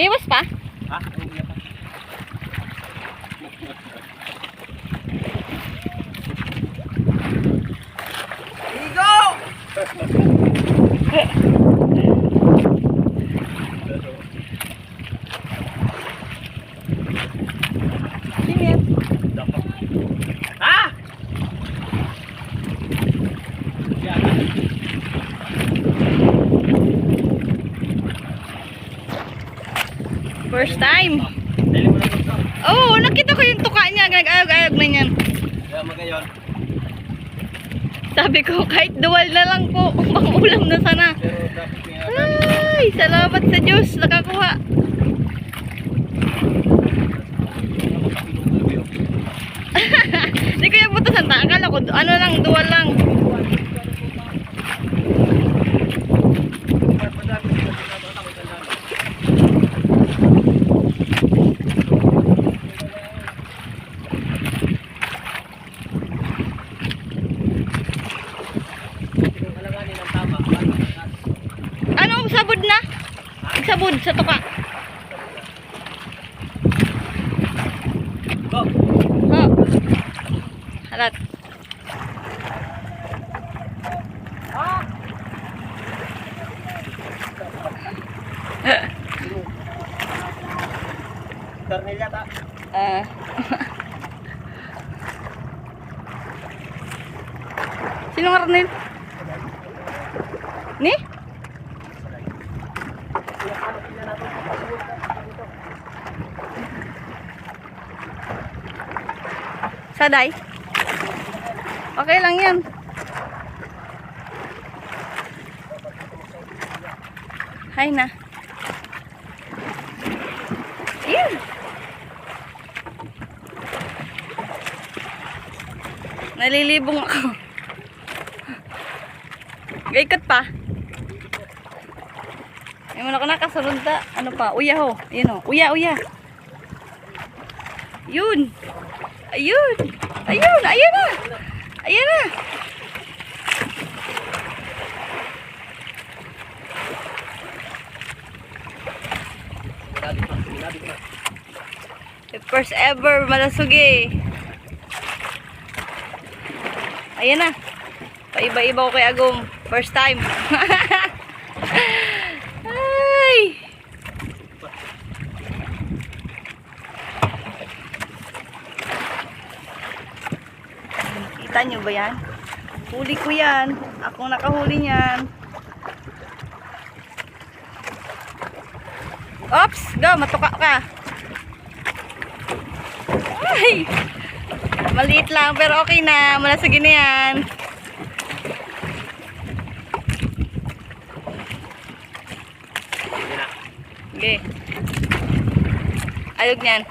Iwas pa? Ha? Umiyak pa. Igo! Sino yan? Ha? First time. Dali mo na dito. Oh, nakita ko yung tuka niya. Nag-ayog-ayog na yan. Kaya magayon. Sabi ko, kahit duwal na lang po. Pangulam na sana. Pero dapat nga Ay, salamat sa Diyos. Nakakuha. Hindi ko yung butasan ta. Akala ko, ano lang, duwal lang. Ano, sabod na? Sabod sa tuka. Go! Oh. Halat. Karnilya ta. Ah. Sino nga Arnel? Ni? Saday? Okay lang yan. Hay na. Yun. Nalilibong ako. Gaikot pa. Yung muna ko nakasunod ta. Ano pa? Uya ho. Ayun ho. Uya, uya. Yun. Ayun. Ayun. Ayun na. Ayun na. The first ever malasugi. Ayan na. Paiba-iba ko kay Agong. First time. Ay. Kita nyo ba yan? Huli ko yan. Akong nakahuli niyan. Oops! Go! Matuka ka. Ay! Maliit lang pero okay na. Malasagi na yan. Okay. Ayog niyan.